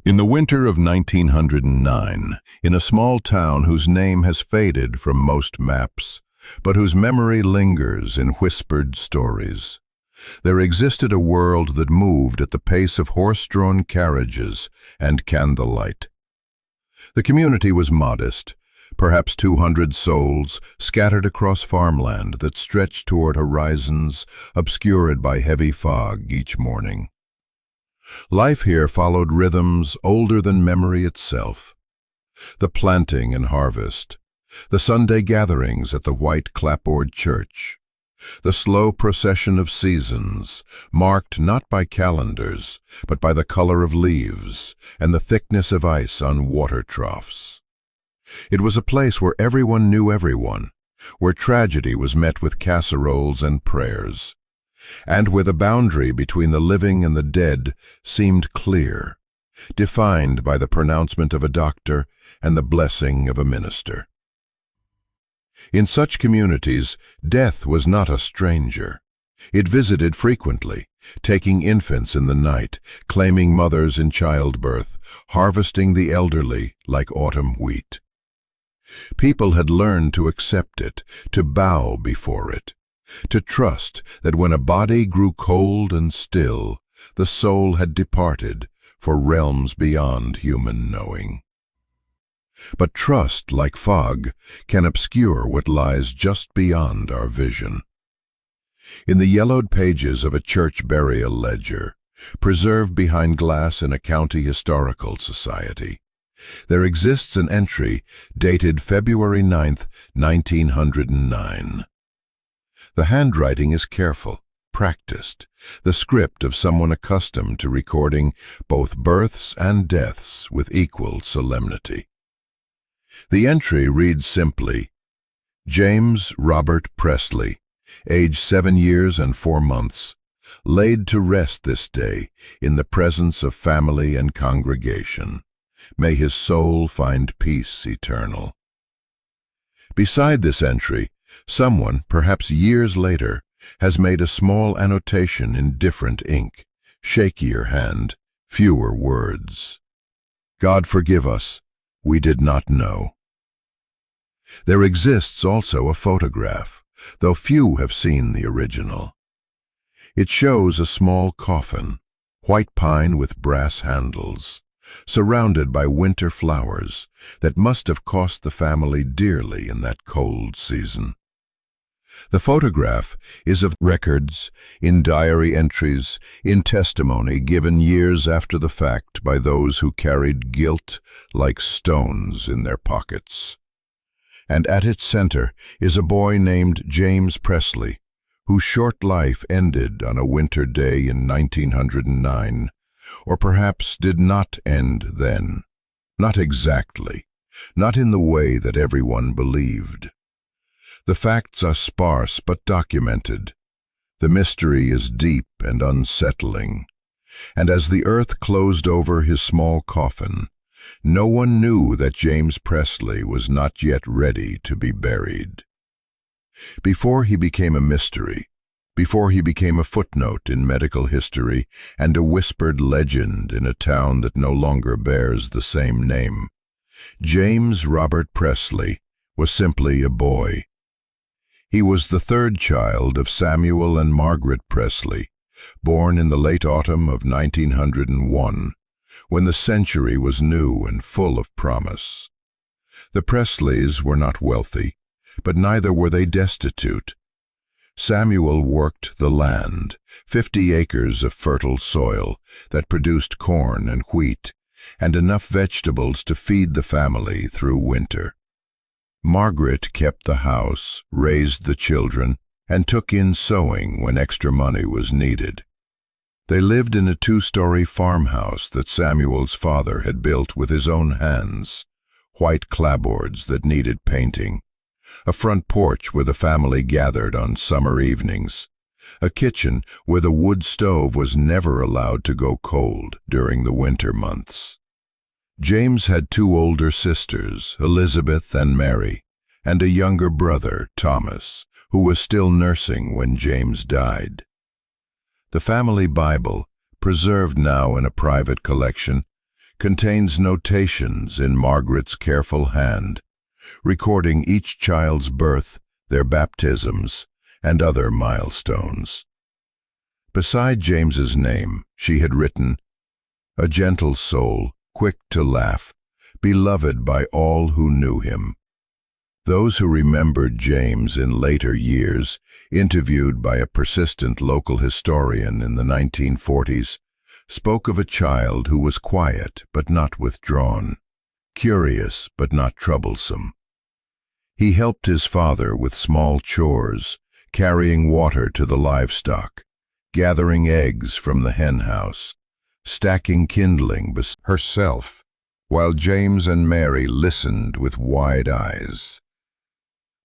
In the winter of 1909, in a small town whose name has faded from most maps, but whose memory lingers in whispered stories, there existed a world that moved at the pace of horse-drawn carriages and candlelight. The community was modest, perhaps 200 souls scattered across farmland that stretched toward horizons obscured by heavy fog each morning. Life here followed rhythms older than memory itself. The planting and harvest, the Sunday gatherings at the white clapboard church, the slow procession of seasons, marked not by calendars, but by the color of leaves and the thickness of ice on water troughs. It was a place where everyone knew everyone, where tragedy was met with casseroles and prayers, and where the boundary between the living and the dead seemed clear, defined by the pronouncement of a doctor and the blessing of a minister. In such communities, death was not a stranger. It visited frequently, taking infants in the night, claiming mothers in childbirth, harvesting the elderly like autumn wheat. People had learned to accept it, to bow before it, to trust that when a body grew cold and still, the soul had departed for realms beyond human knowing. But trust, like fog, can obscure what lies just beyond our vision. In the yellowed pages of a church burial ledger, preserved behind glass in a county historical society, there exists an entry dated February 9, 1909. The handwriting is careful, practiced, the script of someone accustomed to recording both births and deaths with equal solemnity. The entry reads simply, James Robert Presley, age 7 years and 4 months, laid to rest this day in the presence of family and congregation. May his soul find peace eternal. Beside this entry, someone, perhaps years later, has made a small annotation in different ink, shakier hand, fewer words. God forgive us, we did not know. There exists also a photograph, though few have seen the original. It shows a small coffin, white pine with brass handles, surrounded by winter flowers that must have cost the family dearly in that cold season. The photograph is of records, in diary entries, in testimony given years after the fact by those who carried guilt like stones in their pockets. And at its center is a boy named James Presley, whose short life ended on a winter day in 1909, or perhaps did not end then. Not exactly, not in the way that everyone believed. The facts are sparse but documented. The mystery is deep and unsettling. And as the earth closed over his small coffin, no one knew that James Presley was not yet ready to be buried. Before he became a mystery, before he became a footnote in medical history and a whispered legend in a town that no longer bears the same name, James Robert Presley was simply a boy. He was the third child of Samuel and Margaret Presley, born in the late autumn of 1901, when the century was new and full of promise. The Presleys were not wealthy, but neither were they destitute. Samuel worked the land, 50 acres of fertile soil that produced corn and wheat, and enough vegetables to feed the family through winter. Margaret kept the house, raised the children, and took in sewing when extra money was needed. They lived in a 2-story farmhouse that Samuel's father had built with his own hands, white clapboards that needed painting, a front porch where the family gathered on summer evenings, a kitchen where the wood stove was never allowed to go cold during the winter months. James had 2 older sisters, Elizabeth and Mary, and a younger brother, Thomas, who was still nursing when James died. The family Bible, preserved now in a private collection, contains notations in Margaret's careful hand, recording each child's birth, their baptisms, and other milestones. Beside James's name, she had written, "A gentle soul, quick to laugh, beloved by all who knew him." Those who remembered James in later years, interviewed by a persistent local historian in the 1940s, spoke of a child who was quiet but not withdrawn, curious but not troublesome. He helped his father with small chores, carrying water to the livestock, gathering eggs from the hen house, stacking kindling beside herself, while James and Mary listened with wide eyes.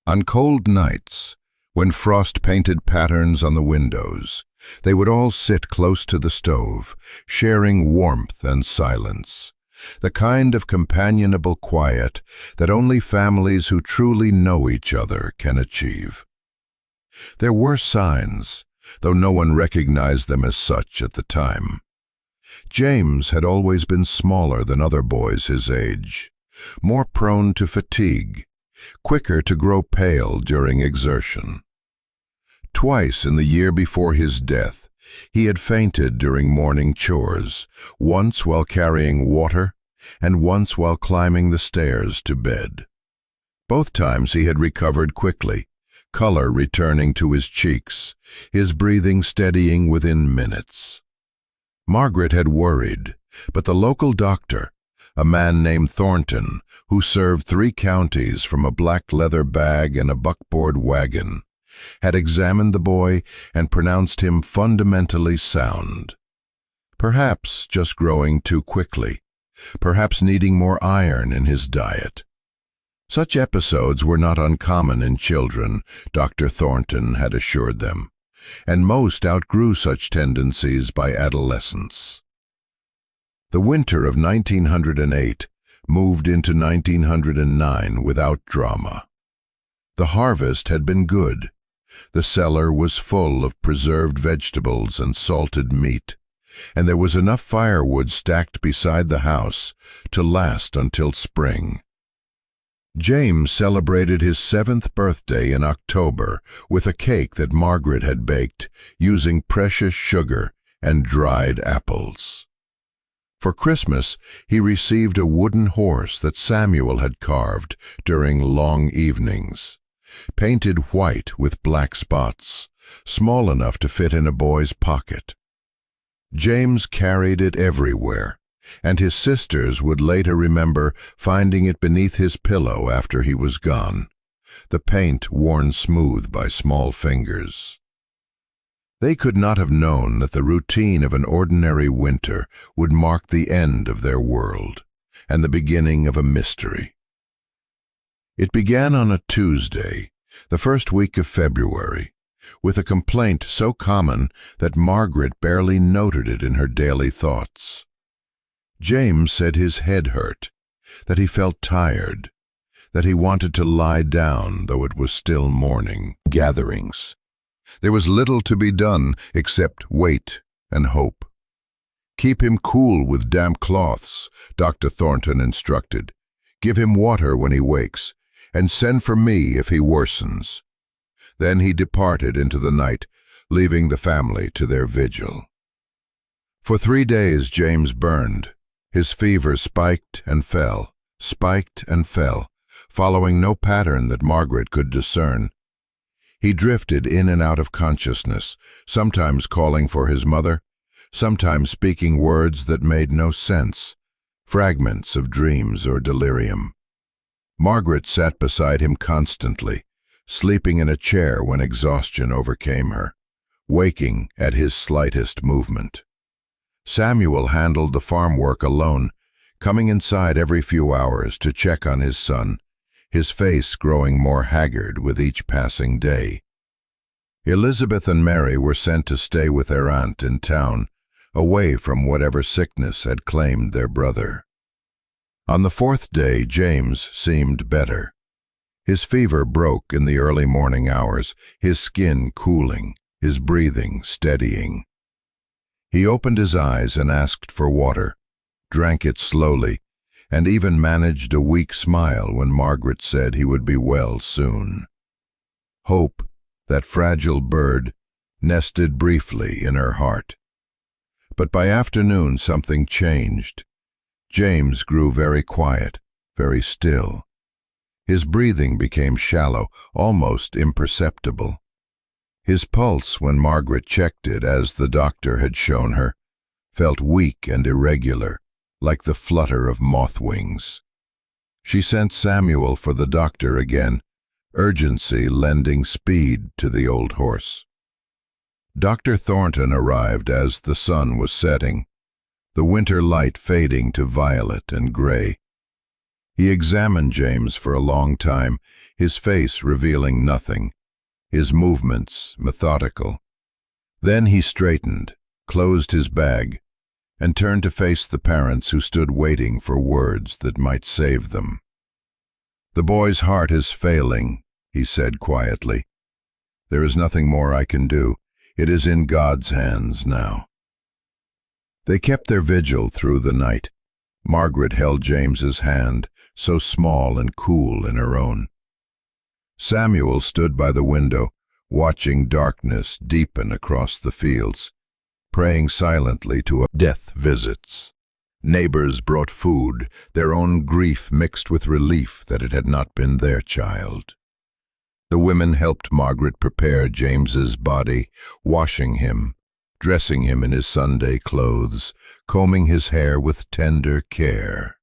On cold nights, when frost painted patterns on the windows, they would all sit close to the stove, sharing warmth and silence, the kind of companionable quiet that only families who truly know each other can achieve. There were signs, though no one recognized them as such at the time. James had always been smaller than other boys his age, more prone to fatigue, quicker to grow pale during exertion. Twice in the year before his death, he had fainted during morning chores, once while carrying water, and once while climbing the stairs to bed. Both times he had recovered quickly, color returning to his cheeks, his breathing steadying within minutes. Margaret had worried, but the local doctor, a man named Thornton, who served 3 counties from a black leather bag and a buckboard wagon, had examined the boy and pronounced him fundamentally sound. Perhaps just growing too quickly, perhaps needing more iron in his diet. Such episodes were not uncommon in children, Dr. Thornton had assured them, and most outgrew such tendencies by adolescence. The winter of 1908 moved into 1909 without drama. The harvest had been good. The cellar was full of preserved vegetables and salted meat, and there was enough firewood stacked beside the house to last until spring. James celebrated his 7th birthday in October with a cake that Margaret had baked using precious sugar and dried apples. For Christmas, he received a wooden horse that Samuel had carved during long evenings, painted white with black spots, small enough to fit in a boy's pocket. James carried it everywhere, and his sisters would later remember finding it beneath his pillow after he was gone, the paint worn smooth by small fingers. They could not have known that the routine of an ordinary winter would mark the end of their world and the beginning of a mystery. It began on a Tuesday, the first week of February, with a complaint so common that Margaret barely noted it in her daily thoughts. James said his head hurt, that he felt tired, that he wanted to lie down though it was still morning. Gatherings. There was little to be done except wait and hope. Keep him cool with damp cloths, Dr. Thornton instructed. Give him water when he wakes, and send for me if he worsens. Then he departed into the night, leaving the family to their vigil. For 3 days James burned. His fever spiked and fell, following no pattern that Margaret could discern. He drifted in and out of consciousness, sometimes calling for his mother, sometimes speaking words that made no sense, fragments of dreams or delirium. Margaret sat beside him constantly, sleeping in a chair when exhaustion overcame her, waking at his slightest movement. Samuel handled the farm work alone, coming inside every few hours to check on his son, his face growing more haggard with each passing day. Elizabeth and Mary were sent to stay with their aunt in town, away from whatever sickness had claimed their brother. On the 4th day, James seemed better. His fever broke in the early morning hours, his skin cooling, his breathing steadying. He opened his eyes and asked for water, drank it slowly, and even managed a weak smile when Margaret said he would be well soon. Hope, that fragile bird, nested briefly in her heart. But by afternoon something changed. James grew very quiet, very still. His breathing became shallow, almost imperceptible. His pulse, when Margaret checked it as the doctor had shown her, felt weak and irregular, like the flutter of moth wings. She sent Samuel for the doctor again, urgency lending speed to the old horse. Dr. Thornton arrived as the sun was setting, the winter light fading to violet and gray. He examined James for a long time, his face revealing nothing, his movements methodical. Then he straightened, closed his bag, and turned to face the parents who stood waiting for words that might save them. "The boy's heart is failing," he said quietly. "There is nothing more I can do. It is in God's hands now." They kept their vigil through the night. Margaret held James's hand, so small and cool in her own. Samuel stood by the window, watching darkness deepen across the fields, praying silently to death visits. Neighbors brought food, their own grief mixed with relief that it had not been their child. The women helped Margaret prepare James's body, washing him, dressing him in his Sunday clothes, combing his hair with tender care.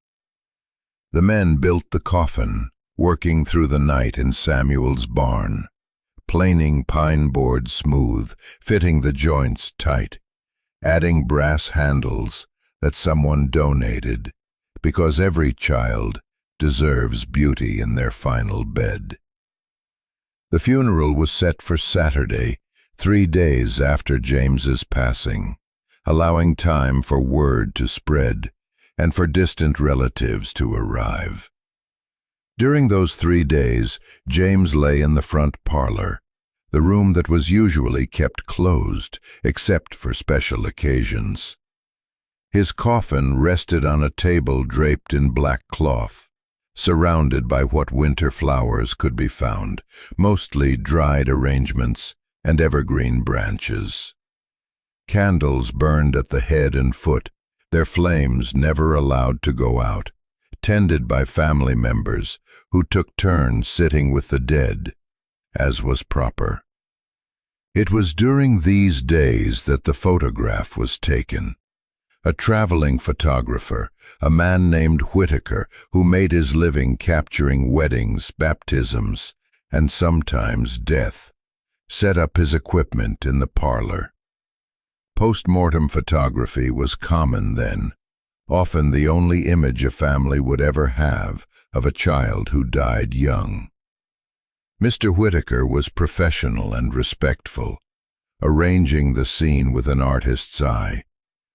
The men built the coffin, working through the night in Samuel's barn, planing pine boards smooth, fitting the joints tight, adding brass handles that someone donated, because every child deserves beauty in their final bed. The funeral was set for Saturday, 3 days after James's passing, allowing time for word to spread and for distant relatives to arrive. During those 3 days, James lay in the front parlor, the room that was usually kept closed, except for special occasions. His coffin rested on a table draped in black cloth, surrounded by what winter flowers could be found, mostly dried arrangements and evergreen branches. Candles burned at the head and foot, their flames never allowed to go out, tended by family members who took turns sitting with the dead, as was proper. It was during these days that the photograph was taken. A traveling photographer, a man named Whitaker, who made his living capturing weddings, baptisms, and sometimes death, set up his equipment in the parlor. Post-mortem photography was common then, often the only image a family would ever have of a child who died young. Mr. Whitaker was professional and respectful, arranging the scene with an artist's eye,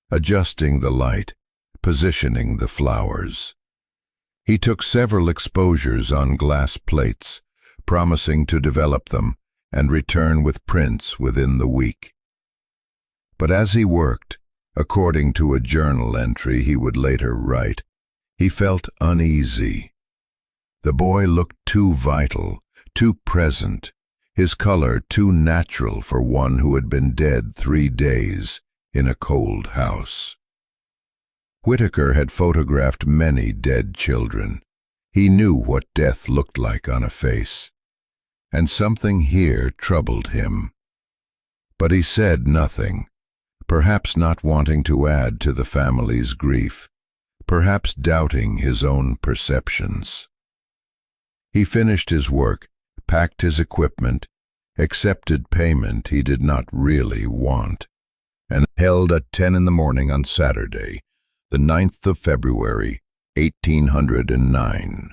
adjusting the light, positioning the flowers. He took several exposures on glass plates, promising to develop them and return with prints within the week. But as he worked, according to a journal entry he would later write, he felt uneasy. The boy looked too vital, too present, his color too natural for one who had been dead 3 days in a cold house. Whitaker had photographed many dead children. He knew what death looked like on a face, and something here troubled him. But he said nothing, perhaps not wanting to add to the family's grief, perhaps doubting his own perceptions. He finished his work, packed his equipment, accepted payment he did not really want, and held at 10 in the morning on Saturday, the 9th of February, 1809.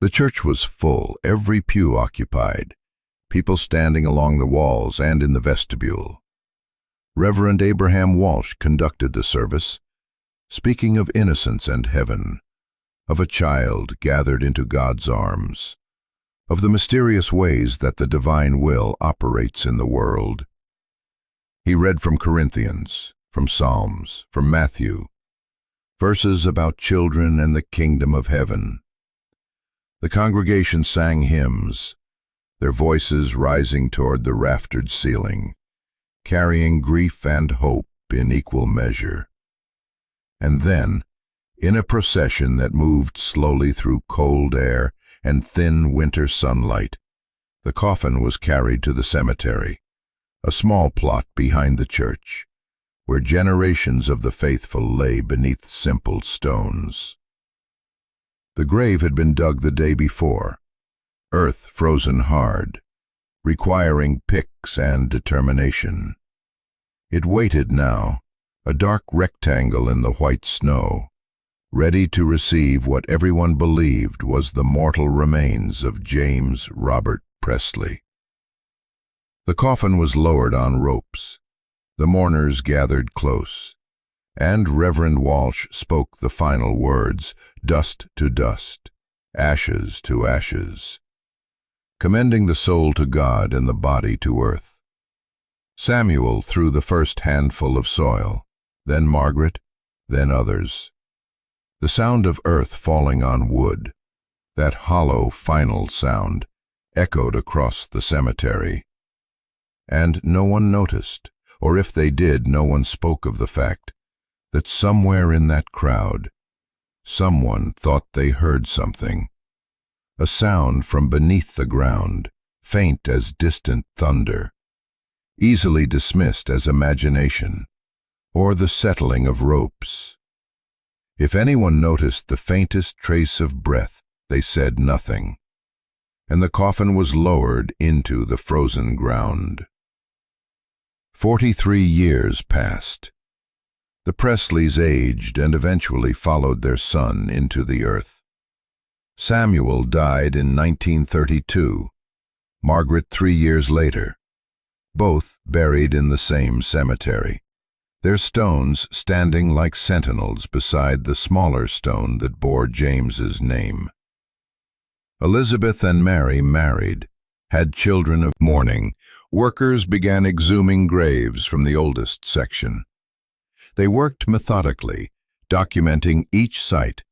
The church was full, every pew occupied, people standing along the walls and in the vestibule. Reverend Abraham Walsh conducted the service, speaking of innocence and heaven, of a child gathered into God's arms, of the mysterious ways that the divine will operates in the world. He read from Corinthians, from Psalms, from Matthew, verses about children and the kingdom of heaven. The congregation sang hymns, their voices rising toward the raftered ceiling, carrying grief and hope in equal measure. And then, in a procession that moved slowly through cold air and thin winter sunlight, the coffin was carried to the cemetery, a small plot behind the church, where generations of the faithful lay beneath simple stones. The grave had been dug the day before, earth frozen hard, requiring picks and determination. It waited now, a dark rectangle in the white snow, ready to receive what everyone believed was the mortal remains of James Robert Presley. The coffin was lowered on ropes. The mourners gathered close, and Reverend Walsh spoke the final words, dust to dust, ashes to ashes, commending the soul to God and the body to earth. Samuel threw the first handful of soil, then Margaret, then others. The sound of earth falling on wood, that hollow final sound, echoed across the cemetery. And no one noticed, or if they did, no one spoke of the fact that somewhere in that crowd, someone thought they heard something. A sound from beneath the ground, faint as distant thunder, easily dismissed as imagination, or the settling of ropes. If anyone noticed the faintest trace of breath, they said nothing, and the coffin was lowered into the frozen ground. 43 years passed. The Presleys aged and eventually followed their son into the earth. Samuel died in 1932, Margaret 3 years later, both buried in the same cemetery, their stones standing like sentinels beside the smaller stone that bore James's name. Elizabeth and Mary married, had children of mourning. Workers began exhuming graves from the oldest section. They worked methodically, documenting each site,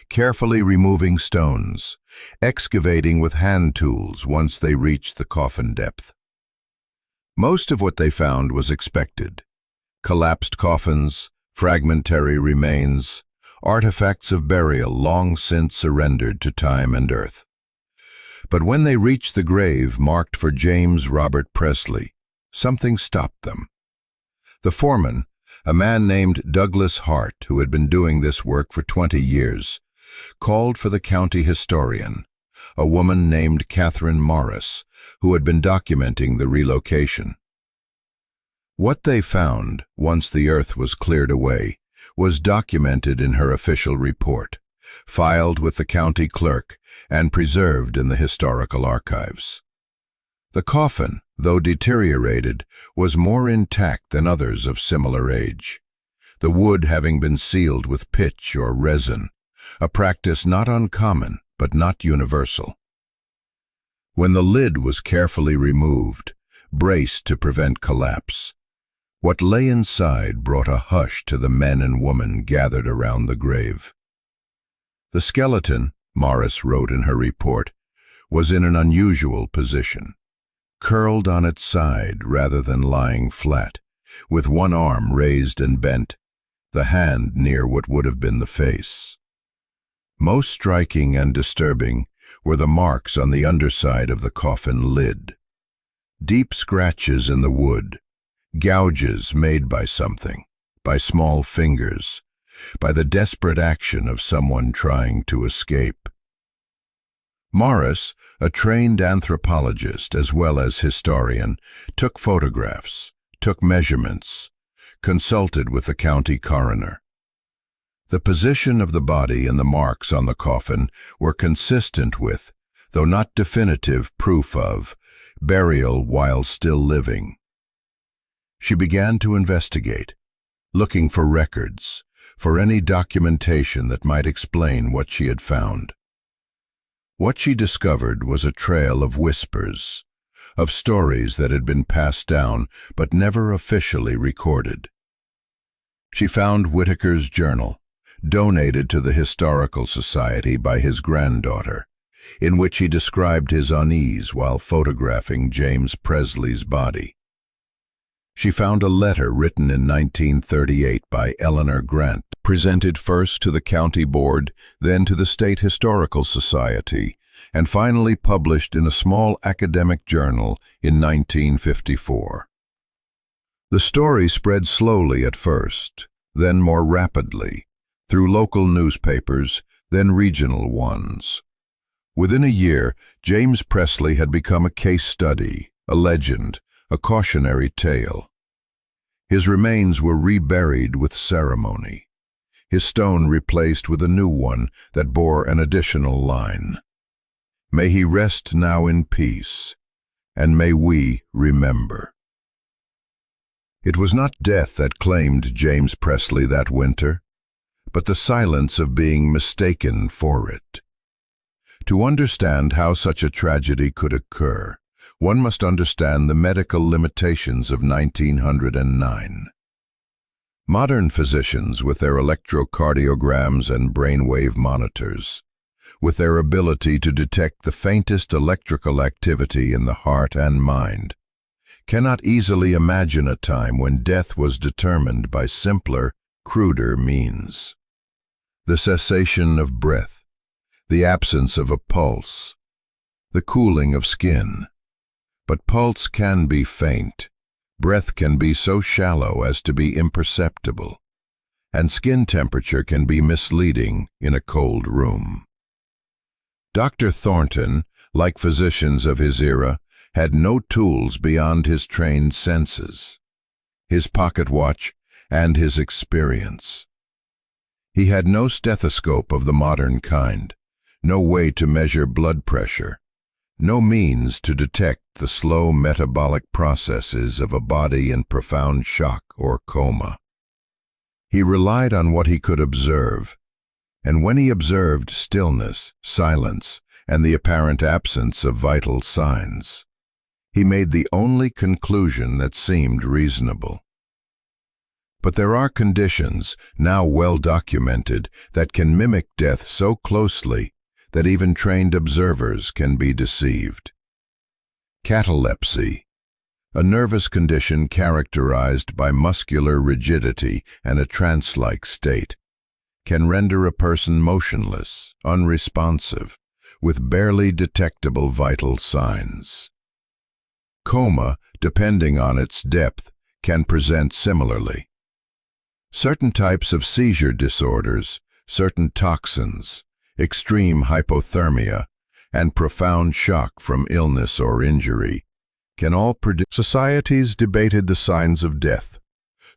carefully removing stones, excavating with hand tools once they reached the coffin depth. Most of what they found was expected: collapsed coffins, fragmentary remains, artifacts of burial long since surrendered to time and earth. But when they reached the grave marked for James Robert Presley, something stopped them. The foreman, a man named Douglas Hart, who had been doing this work for 20 years, called for the county historian, a woman named Catherine Morris, who had been documenting the relocation. What they found, once the earth was cleared away, was documented in her official report, filed with the county clerk, and preserved in the historical archives. The coffin, though deteriorated, was more intact than others of similar age, the wood having been sealed with pitch or resin, a practice not uncommon but not universal. When the lid was carefully removed, braced to prevent collapse, what lay inside brought a hush to the men and women gathered around the grave. The skeleton, Morris wrote in her report, was in an unusual position, curled on its side rather than lying flat, with one arm raised and bent, the hand near what would have been the face. Most striking and disturbing were the marks on the underside of the coffin lid. Deep scratches in the wood, gouges made by something, by small fingers, by the desperate action of someone trying to escape. Morris, a trained anthropologist as well as historian, took photographs, took measurements, consulted with the county coroner. The position of the body and the marks on the coffin were consistent with, though not definitive proof of, burial while still living. She began to investigate, looking for records, for any documentation that might explain what she had found. What she discovered was a trail of whispers, of stories that had been passed down but never officially recorded. She found Whitaker's journal, donated to the Historical Society by his granddaughter, in which he described his unease while photographing James Presley's body. She found a letter written in 1938 by Eleanor Grant, presented first to the county board, then to the State Historical Society, and finally published in a small academic journal in 1954. The story spread slowly at first, then more rapidly, through local newspapers, then regional ones. Within a year, James Presley had become a case study, a legend, a cautionary tale. His remains were reburied with ceremony, his stone replaced with a new one that bore an additional line. May he rest now in peace, and may we remember. It was not death that claimed James Presley that winter, but the silence of being mistaken for it. To understand how such a tragedy could occur, one must understand the medical limitations of 1909. Modern physicians, with their electrocardiograms and brainwave monitors, with their ability to detect the faintest electrical activity in the heart and mind, cannot easily imagine a time when death was determined by simpler, cruder means. The cessation of breath, the absence of a pulse, the cooling of skin. But pulse can be faint, breath can be so shallow as to be imperceptible, and skin temperature can be misleading in a cold room. Dr. Thornton, like physicians of his era, had no tools beyond his trained senses, his pocket watch, and his experience. He had no stethoscope of the modern kind, no way to measure blood pressure, no means to detect the slow metabolic processes of a body in profound shock or coma. He relied on what he could observe, and when he observed stillness, silence, and the apparent absence of vital signs, he made the only conclusion that seemed reasonable. But there are conditions, now well documented, that can mimic death so closely that even trained observers can be deceived. Catalepsy, a nervous condition characterized by muscular rigidity and a trance-like state, can render a person motionless, unresponsive, with barely detectable vital signs. Coma, depending on its depth, can present similarly. Certain types of seizure disorders, certain toxins, extreme hypothermia, and profound shock from illness or injury can all predict. Societies debated the signs of death,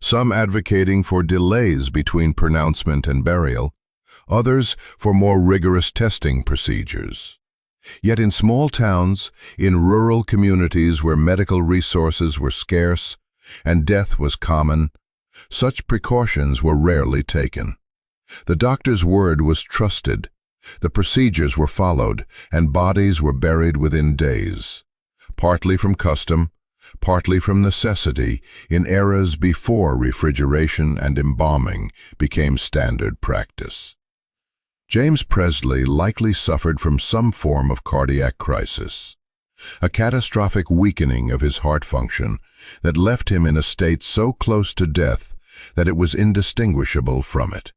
some advocating for delays between pronouncement and burial, others for more rigorous testing procedures. Yet in small towns, in rural communities where medical resources were scarce and death was common, such precautions were rarely taken. The doctor's word was trusted, the procedures were followed, and bodies were buried within days, partly from custom, partly from necessity, in eras before refrigeration and embalming became standard practice. James Presley likely suffered from some form of cardiac crisis, a catastrophic weakening of his heart function that left him in a state so close to death that it was indistinguishable from it.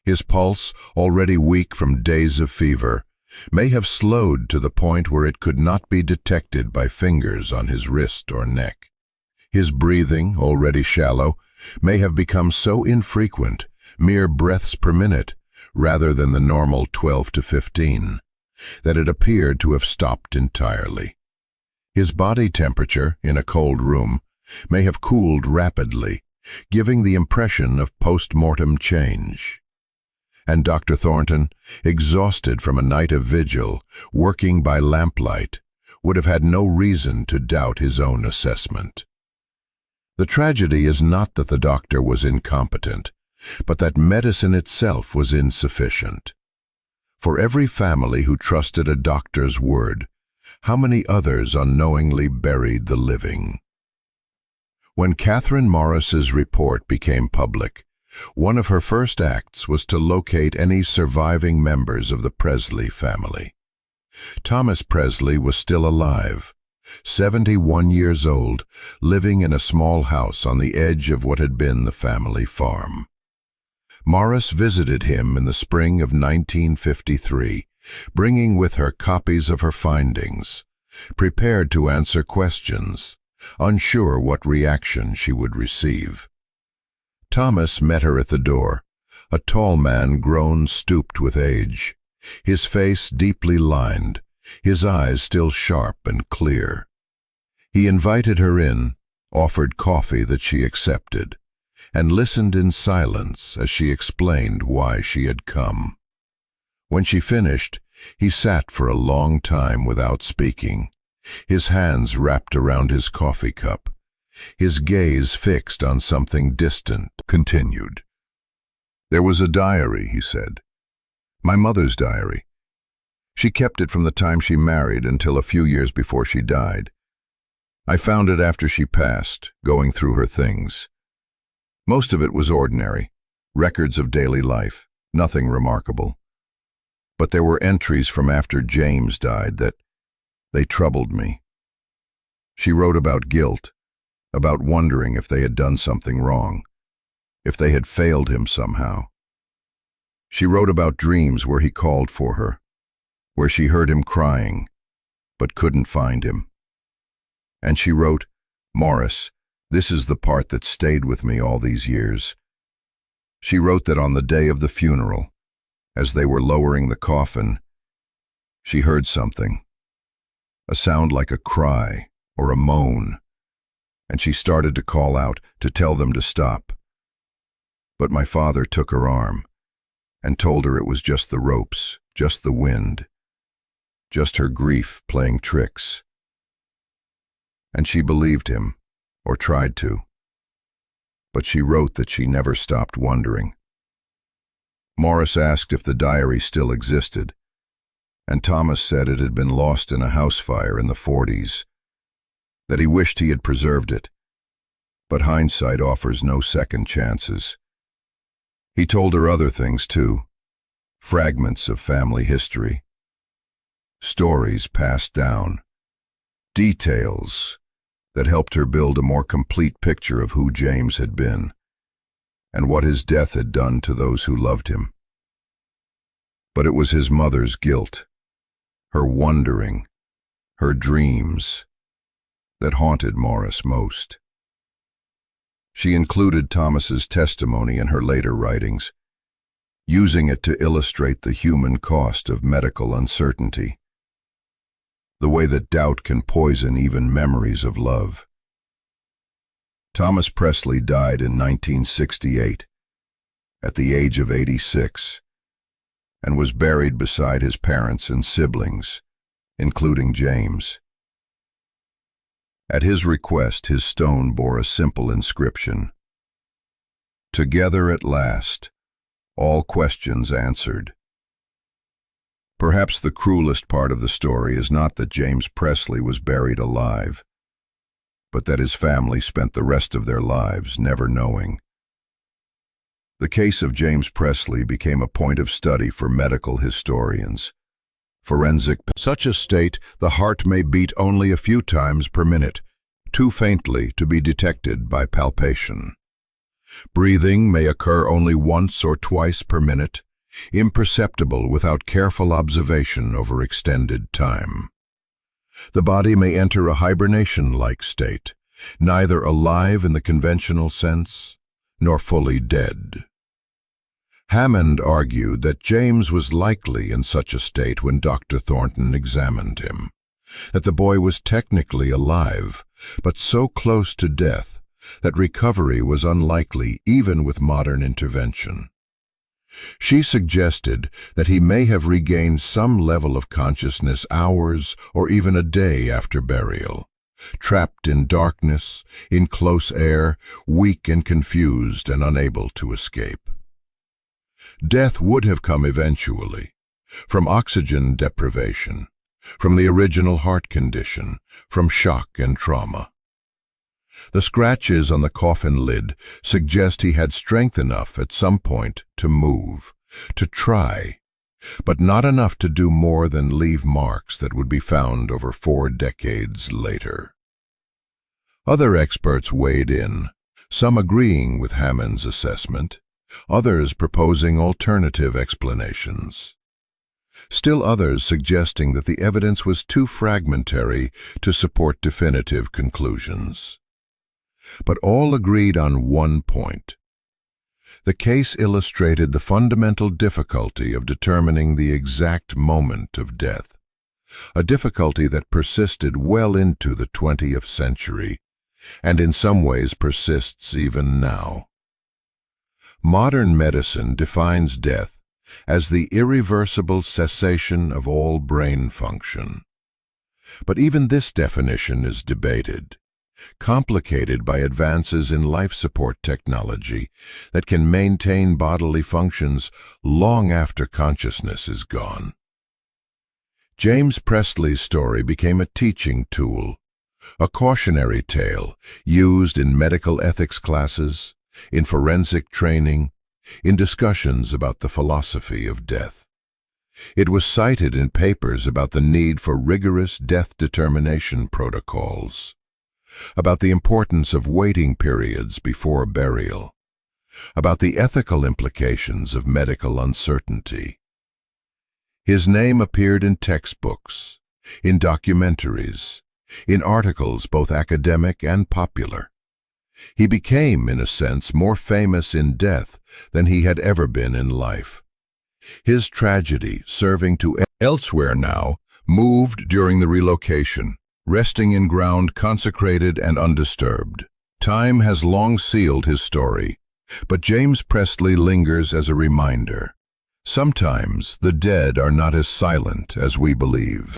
His pulse, already weak from days of fever, may have slowed to the point where it could not be detected by fingers on his wrist or neck. His breathing, already shallow, may have become so infrequent, mere breaths per minute, rather than the normal 12 to 15, that it appeared to have stopped entirely. His body temperature, in a cold room, may have cooled rapidly, giving the impression of post-mortem change. And Dr. Thornton, exhausted from a night of vigil, working by lamplight, would have had no reason to doubt his own assessment. The tragedy is not that the doctor was incompetent, but that medicine itself was insufficient. For every family who trusted a doctor's word, how many others unknowingly buried the living? When Catherine Morris's report became public, One of her first acts was to locate any surviving members of the Presley family. Thomas Presley was still alive, 71 years old, living in a small house on the edge of what had been the family farm. Morris visited him in the spring of 1953, bringing with her copies of her findings, prepared to answer questions, unsure what reaction she would receive. Thomas met her at the door, a tall man grown stooped with age, his face deeply lined, his eyes still sharp and clear. He invited her in, offered coffee that she accepted, and listened in silence as she explained why she had come. When she finished, he sat for a long time without speaking, his hands wrapped around his coffee cup, his gaze fixed on something distant. Continued. "There was a diary," he said. "My mother's diary. She kept it from the time she married until a few years before she died. I found it after she passed, going through her things. Most of it was ordinary, records of daily life, nothing remarkable. But there were entries from after James died that they troubled me. She wrote about guilt, about wondering if they had done something wrong, if they had failed him somehow. She wrote about dreams where he called for her, where she heard him crying, but couldn't find him. And she wrote, 'Morris, this is the part that stayed with me all these years.' She wrote that on the day of the funeral, as they were lowering the coffin, she heard something, a sound like a cry or a moan, and she started to call out to tell them to stop. But my father took her arm and told her it was just the ropes, just the wind, just her grief playing tricks. And she believed him, or tried to. But she wrote that she never stopped wondering. Morris asked if the diary still existed, and Thomas said it had been lost in a house fire in the 40s, that he wished he had preserved it, but hindsight offers no second chances. He told her other things too, fragments of family history, stories passed down, details that helped her build a more complete picture of who James had been and what his death had done to those who loved him. But it was his mother's guilt, her wondering, her dreams, that haunted Morris most. She included Thomas's testimony in her later writings, using it to illustrate the human cost of medical uncertainty, the way that doubt can poison even memories of love. Thomas Presley died in 1968, at the age of 86, and was buried beside his parents and siblings, including James. At his request, his stone bore a simple inscription: "Together at last, all questions answered." Perhaps the cruelest part of the story is not that James Presley was buried alive, but that his family spent the rest of their lives never knowing. The case of James Presley became a point of study for medical historians. Forensic. Such a state, the heart may beat only a few times per minute, too faintly to be detected by palpation. Breathing may occur only once or twice per minute, imperceptible without careful observation over extended time. The body may enter a hibernation-like state, neither alive in the conventional sense, nor fully dead. Hammond argued that James was likely in such a state when Dr. Thornton examined him, that the boy was technically alive, but so close to death that recovery was unlikely even with modern intervention. She suggested that he may have regained some level of consciousness hours or even a day after burial, trapped in darkness, in close air, weak and confused and unable to escape. Death would have come eventually, from oxygen deprivation, from the original heart condition, from shock and trauma. The scratches on the coffin lid suggest he had strength enough at some point to move, to try, but not enough to do more than leave marks that would be found over 4 decades later. Other experts weighed in, some agreeing with Hammond's assessment, others proposing alternative explanations. Still others suggesting that the evidence was too fragmentary to support definitive conclusions. But all agreed on one point. The case illustrated the fundamental difficulty of determining the exact moment of death, a difficulty that persisted well into the 20th century, and in some ways persists even now. Modern medicine defines death as the irreversible cessation of all brain function. But even this definition is debated, complicated by advances in life support technology that can maintain bodily functions long after consciousness is gone. James Presley's story became a teaching tool, a cautionary tale used in medical ethics classes, in forensic training, in discussions about the philosophy of death. It was cited in papers about the need for rigorous death determination protocols, about the importance of waiting periods before burial, about the ethical implications of medical uncertainty. His name appeared in textbooks, in documentaries, in articles both academic and popular. He became, in a sense, more famous in death than he had ever been in life. His tragedy, serving to elsewhere now, moved during the relocation, resting in ground consecrated and undisturbed. Time has long sealed his story, but James Presley lingers as a reminder. Sometimes the dead are not as silent as we believe.